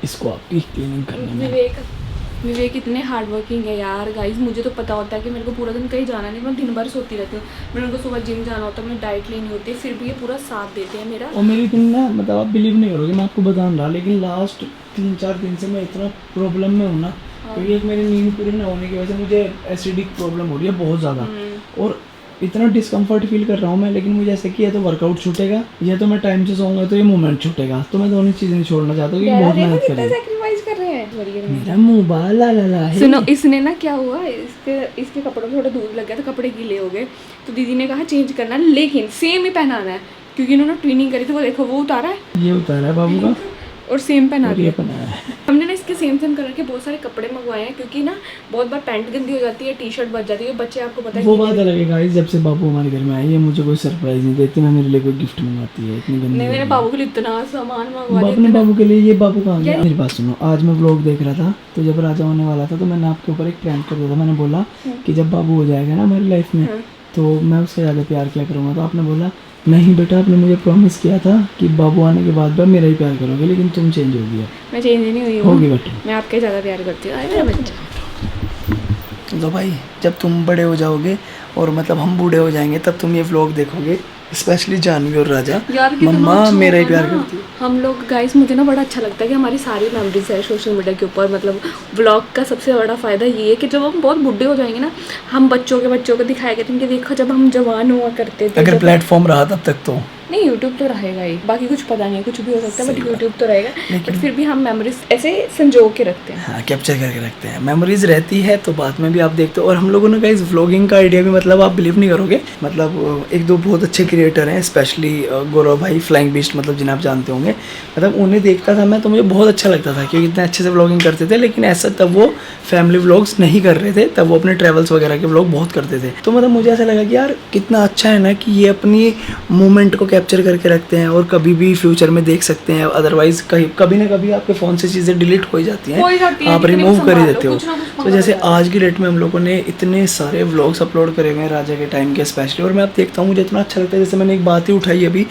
इसको आपकी क्लीनिंग करने में। विवेक विवेक इतने हार्ड वर्किंग है यार गाइस। मुझे तो पता होता है कि मेरे को पूरा दिन कहीं जाना नहीं, मैं दिन भर सोती रहती हूँ। मेरे को सुबह जिम जाना होता है, मुझे डाइट लेनी होती है, फिर भी ये पूरा साथ देते हैं मेरा। और मेरी इतनी ना मतलब आप बिलीव नहीं करोगे, मैं आपको बता रहा, लेकिन लास्ट 3-4 दिन से मैं इतना प्रॉब्लम में हूँ ना, क्योंकि एक मेरी नींद पूरी ना होने की वजह से मुझे एसिडिक प्रॉब्लम हो रही है बहुत ज़्यादा, और इतना डिस्कम्फर्ट फील कर रहा हूँ मैं। लेकिन मुझे ऐसा कि या तो वर्कआउट छूटेगा या तो मैं टाइम से सोऊंगा तो ये मूवमेंट छूटेगा, तो मैं दोनों चीज़ें नहीं छोड़ना चाहता हूँ, क्योंकि बहुत मेहनत करें। सैक्रिफाइस कर रहे हैं मेरा मुँह ला ला ला है। सुनो, इसने ना क्या हुआ, इसके कपड़ों में थोड़ा दूध लग गया तो कपड़े गीले हो गए, तो दीदी ने कहा चेंज करना, लेकिन सेम ही पहनाना है, क्योंकि इन्होंने ट्विनिंग करी थी। वो देखो वो उतारा है, ये उतारा है बाबू का, और सेम पहना और दिया। ये पहना है। हमने ना इसके सेम कलर के बहुत सारे कपड़े मंगवाए हैं, क्योंकि ना बहुत बार पैंट गंदी हो जाती है, टी शर्ट बच जाती है, बच्चे आपको पता है वो बात अलग है गाइस, जब से बाबू हमारे घर में आए, ये मुझे कोई सरप्राइज नहीं देती, ना मेरे लिए कोई गिफ्ट मंगवाती है, इतनी गंदी। नहीं, मेरे बाबू के लिए इतना सामान मंगवा अपने बाबू के लिए। ये बाबू कहाँ गया? मेरी बात सुनो, आज मैं व्लॉग देख रहा था, तो जब राजा होने वाला था तो मैंने आपके ऊपर एक प्रैंक कर दिया था। मैंने बोला कि जब बाबू हो जाएगा ना हमारी लाइफ में तो मैं उससे ज़्यादा प्यार किया करूँगा। तो आपने बोला नहीं बेटा, आपने मुझे प्रॉमिस किया था कि बाबू आने के बाद मेरा ही प्यार करोगे, लेकिन तुम चेंज हो गई। मैं चेंज नहीं हुई होगी हूँ, बेटा, मैं आपके ज़्यादा प्यार करती हूँ। मेरा बच्चा तो भाई जब तुम बड़े हो जाओगे और मतलब हम बूढ़े हो जाएंगे, तब तुम ये व्लॉग देखोगे, स्पेशली जानवी और राजा, यार कितना मम्मा अच्छा मेरा ही होगा प्यार ना। करती है। हम लोग गाइस, मुझे ना बड़ा अच्छा लगता है कि हमारी सारी मेमोरीज है सोशल मीडिया के ऊपर। मतलब व्लॉग का सबसे बड़ा फ़ायदा ये है कि जब हम बहुत बुढ़े हो जाएंगे ना, हम बच्चों को दिखाया करते हैं कि देखो जब हम जवान हुआ करते थे। अगर प्लेटफॉर्म रहा तब तक तो नहीं, यूट्यूब तो रहेगा ही, बाकी कुछ पता नहीं है, कुछ भी हो सकता है, बट यूट्यूब तो रहेगा। बट फिर भी हम मेमोरीज ऐसे संजो के रखते हैं। हाँ, कैप्चर करके रखते हैं, मेमोरीज रहती है, तो बाद में भी आप देखते हो। और हम लोगों ने गाइस व्लॉगिंग का आइडिया भी, मतलब आप बिलीव नहीं करोगे, मतलब एक दो बहुत अच्छे क्रिएटर हैं, स्पेशली गौरव भाई फ्लाइंग बीस्ट, मतलब जिन्हें आप जानते होंगे, मतलब उन्हें देखता था मैं, तो मुझे बहुत अच्छा लगता था क्योंकि इतने अच्छे से व्लॉगिंग करते थे। लेकिन ऐसा तब वो फैमिली व्लॉग्स नहीं कर रहे थे, तब वो अपने ट्रैवल्स वगैरह के व्लॉग बहुत करते थे। तो मतलब मुझे ऐसा लगा कि यार कितना अच्छा है ना कि ये अपनी मोमेंट को कैप्चर करके रखते हैं और कभी भी फ्यूचर में देख सकते हैं। अदरवाइज कभी ना कभी आपके फ़ोन से चीज़ें डिलीट हो ही जाती हैं, आप रिमूव कर ही देते हो। तो जैसे आज की डेट में हम लोगों ने इतने सारे व्लॉग्स अपलोड करे हुए हैं राजा के टाइम के स्पेशली, और मैं अब देखता हूँ मुझे इतना अच्छा लगता है। जैसे मैंने एक बात ही उठाई अभी,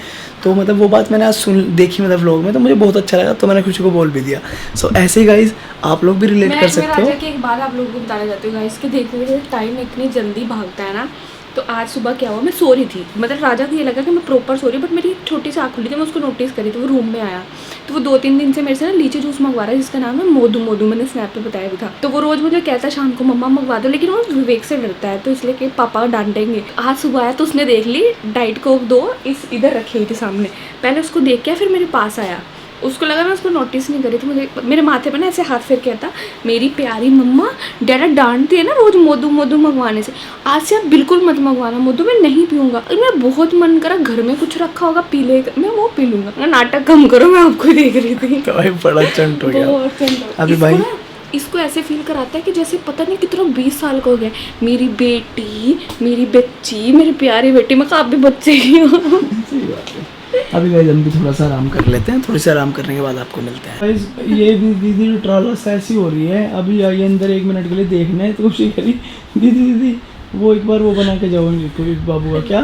तो मतलब वो बात मैंने आज देखी मतलब व्लॉग में, तो मुझे बहुत अच्छा लगा, तो मैंने खुशी को बोल भी दिया। सो ऐसे ही गाइज आप लोग भी रिलेट कर सकते हो। राजा की एक बात आप लोगों को बताना चाहती हूँ गाइस, कि देखने के टाइम इतनी जल्दी भागता है ना। तो आज सुबह क्या हुआ, मैं सो रही थी, मतलब राजा को ये लगा कि मैं प्रॉपर सो रही, बट मेरी छोटी सी आँख खुली थी, मैं उसको नोटिस करी, तो वो रूम में आया। तो वो 2-3 दिन से मेरे से ना लीची जूस मंगवा रहा है, जिसका नाम है मोदू, मैंने स्नैप पे बताया भी था। तो वो रोज़ मुझे कहता है शाम को मम्मा मंगवा दो, लेकिन वो विवेक से डरता है, तो इसलिए कि पापा डांटेंगे। आज सुबह आया तो उसने देख ली डाइट कोक 2 इधर रखी हुई थी सामने, पहले उसको देख के फिर मेरे पास आया। उसको लगा मैं उसको नोटिस नहीं करी, तो मुझे मेरे माथे पे ना ऐसे हाथ फेर के आता, मेरी प्यारी मम्मा डैडा डांटती है ना रोज़ मोदू मंगवाने से, आज से आप बिल्कुल मत मंगवाना मोदू, मैं नहीं पीऊँगा। मेरा बहुत मन करा, घर में कुछ रखा होगा पी ले, मैं वो पी लूँगा। नाटक कम करो, मैं आपको देख रही थी। तो भाई बड़ा चंट हो गया अभी भाई। इसको ऐसे फील कराता है कि जैसे पता नहीं कितना 20 साल का हो गया। मेरी बेटी, मेरी बच्ची, मेरी प्यारी बेटी, मैं आप भी बच्चे ही हो। सही बात है। अभी गाइस हम भी थोड़ा सा आराम कर लेते हैं, थोड़ी सी आराम करने के बाद आपको मिलते हैं। गाइस ये दीदी ट्रॉलस ऐसी हो रही है, अभी आई अंदर 1 मिनट के लिए देखना है, तो खुशी करी दीदी वो एक बार वो बना के जाओगे कोई बाबू का क्या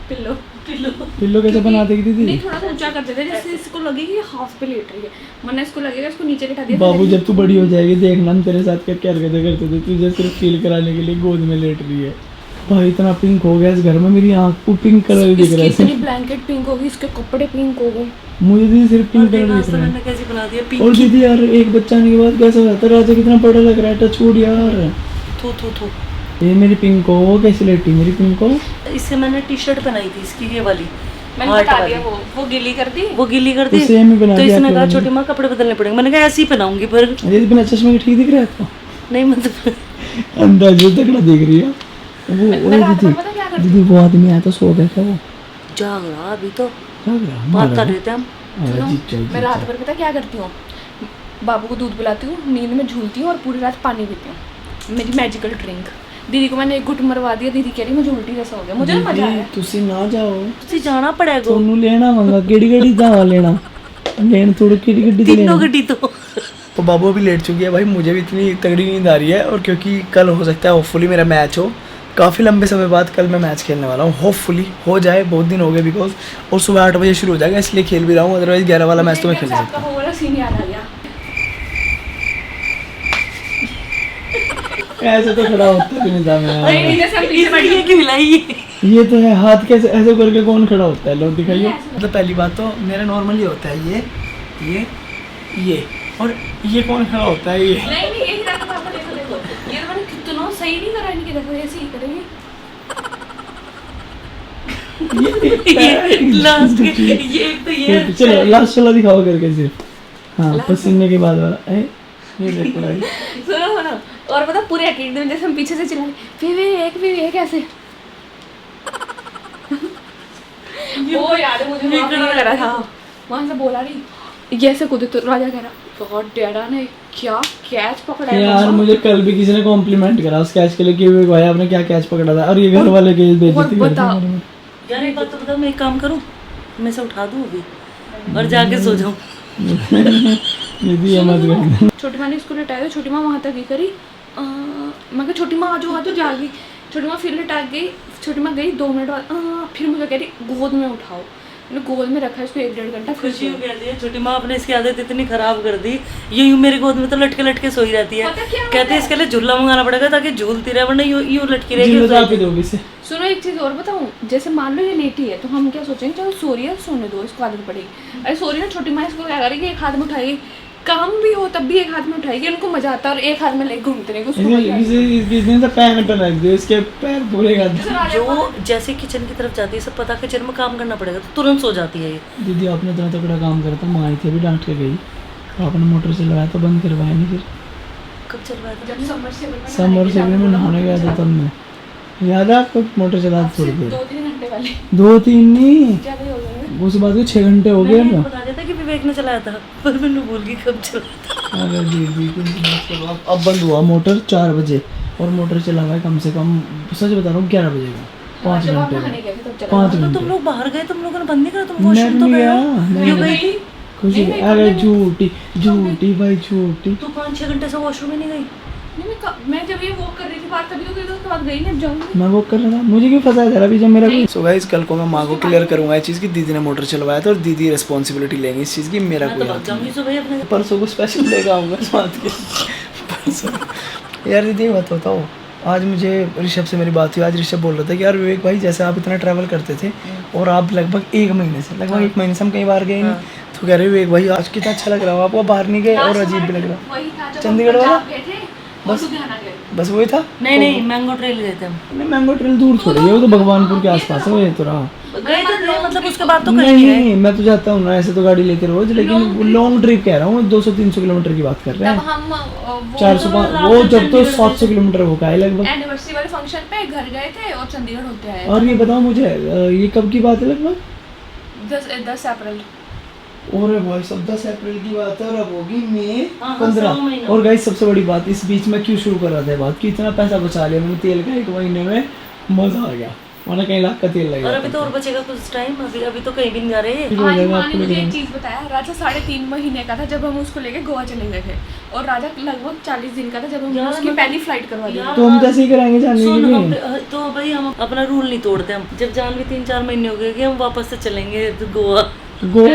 पिल्लो कैसे बना देगी दीदी? नहीं, थोड़ा सा ऊंचा कर देते हैं, जैसे इसको लगे कि हाफ पे लेट रही है, वरना इसको लगेगा इसको नीचे लेटा दिया। बाबू जब तू बड़ी हो जाएगी देखना हम तेरे साथ क्या हरकतें करते थे, तुझे सिर्फ फील कराने के लिए गोद में लेट रही है। भाई इतना पिंक हो गया इस घर में, मेरी आँख को पिंक कलर दिख रहा है। इसकी ब्लैंकेट पिंक होगी, इसके कपड़े पिंक हो गए, मुझे दीदी सिर्फ पिंक कलर दिख रहा है। कैसे बना दिया पिंक। और दीदी यार एक बच्चा आने के बाद कैसा होता है, राजा कितना बड़ा लग रहा है, टच वुड यार। थू ये मेरी पिंक को वो कैसी लेटी मेरी पिंक को? इससे मैंने टी शर्ट बनाई थी इसकी, ये वाली मैंने बता दिया, वो गीली कर दी, वो गीली कर दी। तो सेम ही बना तो दिया इसने आप कहा लोगों छोटी माँ कपड़े बदलने पड़ेंगे, मैंने कहा ऐसे ही पहनाऊंगी। पर दीदी बिना चश्मे के ठीक दिख रहा है आपको? नहीं मतलब अंदाज़ तकड़ा दिख रही है वो। दीदी वो आदमी आया तो सो गया क्या वो? जाग रहा अभी तो, जाग रहा मारता रहते हम। मैं रात भर पता क्या करती हूँ, बाबू को दूध पिलाती हूँ, नींद में झूलती हूँ और पूरी रात पानी पीती हूँ, मेरी मैजिकल ड्रिंक। दीदी को मैंने एक घुट मरवा दिया, दीदी कह रही मुझे उल्टी जैसा हो गया, मुझे मजा आया। तुसी ना जाओ, तुसी जाना पड़ेगा, सोनू लेना मंगा केड़ी दवा लेना लेन थोड़ी केड़ी गड्डी तीनों गड्डी तो बाबू अभी लेट चुकी है भाई, मुझे भी इतनी तगड़ी नींद आ रही है। और क्योंकि कल हो सकता है होपफुली मेरा मैच हो, काफ़ी लंबे समय बाद कल मैं मैच खेलने वाला हूँ, होपफुली हो जाए, बहुत दिन हो गए बिकॉज, और सुबह 8 बजे शुरू हो जाएगा, इसलिए खेल भी रहा हूँ, अदरवाइज 11 वाला मैच तो मैं खेल सकता हूँ। ऐसे तो खड़ा होता भी नहीं था मैं यार। नहीं जैसे हम पीछे बैठ ये क्यों हिलाई ये तो है, हाथ कैसे ऐसे करके कौन खड़ा होता है, लो दिखाइए। तो पहली बात तो मेरा नॉर्मली होता है ये और ये कौन खड़ा होता है ये। नहीं नहीं यही रखो पापा, देखो देखो ये तो मैंने कितना सही नहीं करा इनके, देखो ऐसे ही करेंगे। लास्ट ये तो ये चलो लास्ट वाला दिखाओ करके सिर्फ। हाँ पसीने के बाद वाला ये देखो भाई। सुनो सुनो, और पता पूरे एटीट्यूड में जैसे हम पीछे से चिल्लाए विवेक ऐसे। वो याद है मुझे वहाँ पे करा था, वहाँ से बोला नहीं ये ऐसे कूदे तो राजा कह रहा गॉड डैडा ने क्या कैच पकड़ा है। यार मुझे कल भी किसी ने कॉम्प्लीमेंट करा उस कैच के लिए कि भाई आपने क्या कैच पकड़ा था, और ये घर वाले के बेइज्जती करते हैं। यार एक बात तो बताओ, मैं एक काम करूं, मैं से उठा दूं अभी और जाके सो जाऊं। दीदी ये मत कर। छोटी माँ ने इसको लिटाया तो छोटी माँ वहाँ तक ही करी। मैं कहा छोटी माँ आ जाओ जागी। छोटी माँ फिर लिटा गई, छोटी माँ गई 2 मिनट बाद फिर मुझे कह रही गोद में उठाओ। मैंने गोद में रखा इसको 1-1.5 घंटा। खुशी हो गई है, छोटी माँ आपने इसकी आदत इतनी खराब कर दी, ये यूं मेरे गोद में तो लटके लटके सोई रहती है। कहते हैं इसके लिए झूला मंगाना पड़ेगा ताकि झूलती रहे, वरना यूं लटकी रहेगी। आप ही दोगे इसे। सुनो एक चीज़ और बताऊँ, जैसे मान लो ये लेटी है तो हम क्या सोचेंगे चलो सो रही है सोने दो, इसको आदत पड़ेगी। अरे सो रही है, छोटी माँ इसको क्या करेगी एक हाथ में उठाएगी, काम भी हो तब भी एक हाथ में उठाएगी, उनको मजा आता है और एक हाथ में लेके घूमते रहेंगे उसको। किसी ने पैर पे रख दिया, इसके पैर पूरे कर दिए। जो जैसे किचन की तरफ जाती है सब पता किचन में काम करना पड़ेगा तो तुरंत सो जाती है ये। दीदी आपने इतना तगड़ा काम करा था, माँ आई थी अभी डांट के गई, आपने मोटर चलवाया तो बंद करवाया नहीं फिर। कब चलवाया था? जब समर से में नहाने गया था तब मैं, याद है आपको मोटर चला थोड़ी देर? 2-3 घंटे वाले 2-3 नहीं, ज़्यादा ही हो गए। उस बात को 6 घंटे हो गए ना। बता देता कि विवेक ने चलाया था, पर मैंने भूल गई कब चलाया था। अरे दीदी कुछ मत करो। अब बंद हुआ मोटर 4 बजे और मोटर चला हुआ है कम से कम, सच बता रहा हूँ 11 बजे का, 5 जब आप घंटे नहाने गए थे तब चला। 5 तो घंटे। तुम लोग बाहर गए, तुम लोगों ने बंद नहीं करा, तुम मैं वॉशरूम तो नहीं गए गया, हो। मैं क्यों गई थी? खुशी। अरे झूठी भाई झूठी। तू 5-6 घंटे से वॉशरूम में नहीं गई? नहीं मैं जब ये वॉक कर रही थी बाहर तभी तो गई, तो उसके बाद गई नहीं जाऊंगी। मैं वो कर रहा था, मुझे क्यों फंसाया था अभी जब मेरा कोई। सो गाइस कल को मैं माँ को क्लियर करूंगा ये चीज़ कि दीदी ने मोटर चलवाया था और दीदी रिस्पॉन्सिबिलिटी लेंगे इस चीज़ की, मेरा मैं कोई तो हाथ भाग जाऊंगी सुबह अपने। नहीं। परसों को स्पेशल लेकर आऊँगा इस बात के परसों। यार दीदी बात बताओ, आज मुझे ऋषभ से मेरी बात हुई, आज ऋषभ बोल रहा था कि यार विवेक भाई जैसे आप इतना ट्रैवल करते थे और आप लगभग 1 महीने से हम कहीं बाहर गए नहीं, तो कह रहे विवेक भाई आज कितना अच्छा लग रहा हो, आपको बाहर नहीं गए और अजीब भी लग रहा। वही था जब चंडीगढ़ वाला बस लुधियाना गए। बस वही था। नहीं मैंगो ट्रेल गए थे हम। नहीं मैंगो ट्रेल दूर थोड़ी है, वो तो भगवानपुर के आसपास है, ये तो रहा। गए थे मतलब उसके बाद तो नहीं कहीं नहीं गए। नहीं, मैं तो जाता हूँ ना ऐसे तो गाड़ी लेके रोज, लेकिन लॉन्ग ट्रिप कह रहा हूँ, 200-300 किलोमीटर की बात कर रहे तब हैं। हम 400 वो जब तो 700 किलोमीटर हो गया है लगभग। एनिवर्सरी वाले फंक्शन पे घर गए थे और चंडीगढ़ होते आए। और ये बताओ मुझे ये कब की बात है लगभग? 10 अप्रैल। और भाई सब 10 अप्रैल की बात है और अब होगी मई हाँ, 15। 7 महीना। और गाइस सबसे बड़ी बात, इस बीच में क्यों शुरू कर रहा था बात कि इतना पैसा बचा लिया मैंने तेल का 1 महीने में, मजा आ गया, वरना कहीं लाख का तेल और लगेगा। अभी तो और बचेगा कुछ टाइम, अभी तो कहीं भी नहीं जा रहे। आज माँ ने मुझे एक चीज़ बताया, राजा 3.5 महीने का था जब हम उसको लेके गोवा चले गए थे और राजा लगभग 40 दिन का था जब हमने उसकी पहली फ्लाइट करवा दी। तो हम जैसे ही कराएंगे जाने के सुन लिए। तो भाई हम अपना रूल नहीं तोड़ते, हम जब जान भी 3-4 महीने हो गए कि हम वापस से चलेंगे गोवा। गोवा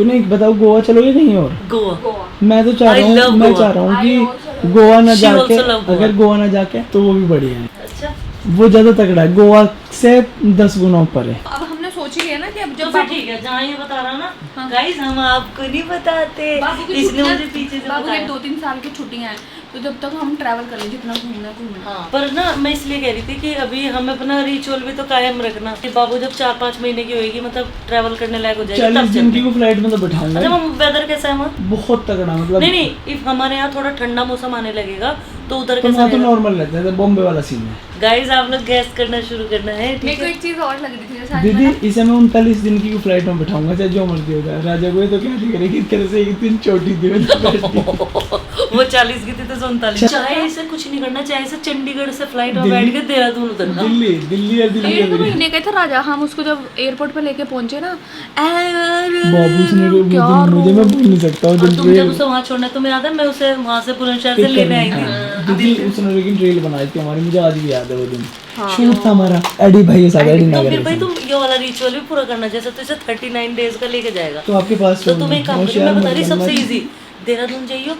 नहीं बताओ, गोवा चलोगे कहीं और? गोवा मैं तो चाह I रहा हूँ, love मैं Goa. चाह रहा हूँ I कि also गोवा ना She जाके, also love Goa. अगर गोवा ना जाके तो वो भी बढ़िया है, अच्छा वो ज्यादा तगड़ा है, गोवा से 10 गुना ऊपर है। अब हमने सोच ही लिया ना कि अब जो जब फिर ठीक है, जहाँ ये बता रहा ना गाइस, हम आपको नहीं बताते, बाबू की इसलिए मुझे छुट्टियां, पीछे से बाबू के बताया। 2-3 साल की छुट्टियां हैं तो जब तक हम ट्रैवल कर लें जितना घूमना। हाँ, पर ना मैं इसलिए कह रही थी कि अभी हम अपना रिचुअल भी तो कायम रखना कि बाबू जब 4-5 महीने की होगी, मतलब ट्रैवल करने लायक हो जाएगी, 40 तब दिन की चलते। को फ्लाइट में तो बैठाऊंगा। अच्छा हम वेदर कैसा है वहाँ? बहुत तगड़ा मतलब। नहीं इफ हमारे यहाँ थोड़ा ठंडा मौसम आने लगेगा तो उधर तो कैसा वहाँ तो रहेगा? नॉर्मल रहता है, बॉम्बे वाला सीन है। गाइस आप लोग गैस करना शुरू करना है, मेरे ठीक को है? एक चीज़ और लग रही थी जैसे आज दीदी मैंने- इसे मैं 39 दिन की फ्लाइट में बैठाऊंगा, चाहे जो मर्जी हो जाए। राजा को ये तो क्या नहीं करेगी, एक तरह से एक दिन चोटी दे वो 40 की थी तो 39। चाहे इसे कुछ नहीं करना, चाहे इसे चंडीगढ़ से फ्लाइट में बैठ के देहरादून उतरना। दिल्ली दिल्ली और दिल्ली 1 महीने गए थे राजा, हम उसको जब एयरपोर्ट पे लेके पहुंचे ना, बाबू उसने वो क्या दिन मुझे मैं भूल नहीं सकता हूँ और दिन तुम जब उसे वहाँ छोड़ना, तुम्हें याद है मैं उसे वहाँ से बुलंदशहर से लेने आई थी। दीदी उसने लेकिन ट्रेल बनाई थी हमारी, मुझे आज भी याद है वो दिन। शूट था हमारा एडी भाई के साथ, एडी तो नगर फिर के भाई साथ। तुम ये वाला रिचुअल भी पूरा करना, जैसे तो इसे 39 डेज का लेके जाएगा। तो आपके पास तो तुम एक काम करो, मैं बता रही सबसे इजी, देहरादून जाइयो,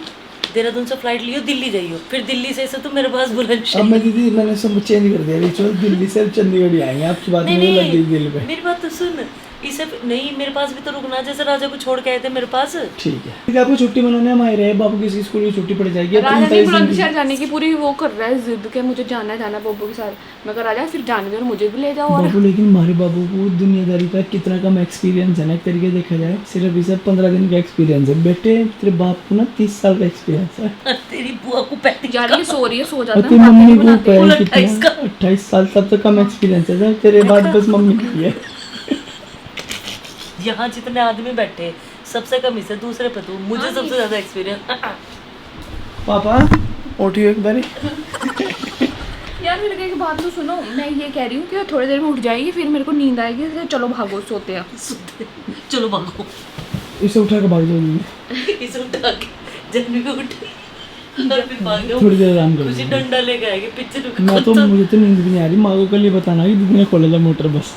देहरादून से फ्लाइट लियो, दिल्ली जाइयो, फिर दिल्ली से तुम मेरे पास बुलंदशहर। अब मैं दीदी मैंने सब चेंज कर दिया रिचुअल, दिल्ली से चंडीगढ़ ही आएंगे। आपकी बात मुझे लग गई दिल पे। मेरी बात तो सुन, इसे नहीं मेरे पास भी तो रुकना, जैसे राजा को छोड़ के आए थे मेरे पास। ठीक है, ठीक है, आपको छुट्टी मनाने हम आए रहे, बाबू किसी स्कूल की छुट्टी पड़ जाएगी। अब राजा तुम ने 23 दिन बुलंदशहर जाने की पूरी वो कर रहा है जिद के, मुझे जाना है बब्बू के साथ। मैं कहा राजा फिर जाने दो और मुझे भी ले जाओ। और बाबू, लेकिन हमारे बाबू को दुनियादारी का कितना कम एक्सपीरियंस है ना, एक तरीके देखा जाए। सिर्फ इसे 15 दिन का एक्सपीरियंस है। बेटे तेरे बाप को ना 30 साल का एक्सपीरियंस है। तेरी बुआ को 35 यार ये सो रही है, सो जाता और है। तेरी मम्मी को बोला कितना 28 साल, तब तो कम एक्सपीरियंस है। तेरे बाद बस मम्मी की है। यहाँ जितने आदमी बैठे सबसे कम इसे, दूसरे पे तू, मुझे सबसे ज्यादा एक्सपीरियंस। पापा उठियो एक बारी। यार मेरे को एक बात तो सुनो, मैं ये कह रही हूँ कि थोड़ी देर में उठ जाएगी, फिर मेरे को नींद आएगी, इसलिए चलो भागो सोते हैं। चलो भागो, इसे उठा के भाग जाओगी। इसे उठा के जन्मी को उठी और फिर भाग जाओ। थोड़ी देर आराम कुछ करो। डंडा लेके आएंगे पीछे रुक। मैं तो मुझे तो नींद भी नहीं आ रही। माँ को कल ही बताना कि दीदी ने खोला था मोटर बस।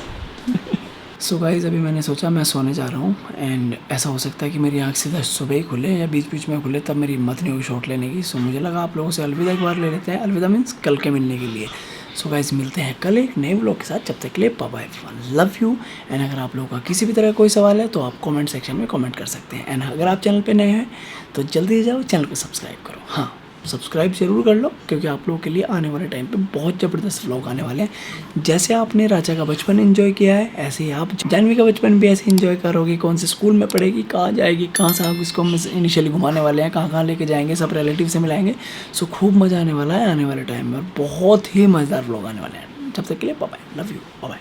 सो गाइस अभी मैंने सोचा मैं सोने जा रहा हूँ, एंड ऐसा हो सकता है कि मेरी आँख सीधा सुबह ही खुले या बीच बीच में खुले, तब मेरी हिम्मत नहीं हुई शॉट लेने की। सो मुझे लगा आप लोगों से अलविदा एक बार ले लेते हैं। अलविदा मीन्स कल के मिलने के लिए। सो गाइस मिलते हैं कल एक नए व्लॉग के साथ। जब तक के लिए bye bye, love you. And अगर आप लोगों का किसी भी तरह कोई सवाल है तो आप कमेंट सेक्शन में कमेंट कर सकते हैं। एंड अगर आप चैनल पे नए हैं तो जल्दी जाओ चैनल को सब्सक्राइब करो। हाँ सब्सक्राइब जरूर कर लो, क्योंकि आप लोगों के लिए आने वाले टाइम पे बहुत ज़बरदस्त व्लॉग आने वाले हैं। जैसे आपने राजा का बचपन एंजॉय किया है, ऐसे ही आप जानवी का बचपन भी ऐसे एंजॉय करोगे। कौन से स्कूल में पढ़ेगी, कहाँ जाएगी, कहाँ से आप इसको हम इनिशियली घुमाने वाले हैं, कहाँ कहाँ लेके जाएंगे, सब रिलेटिव से मिलाएंगे। सो खूब मज़ा आने वाला है आने वाले टाइम में, और बहुत ही मज़ेदार व्लॉग आने वाले हैं। जब तक के लिए bye bye, love you, bye bye.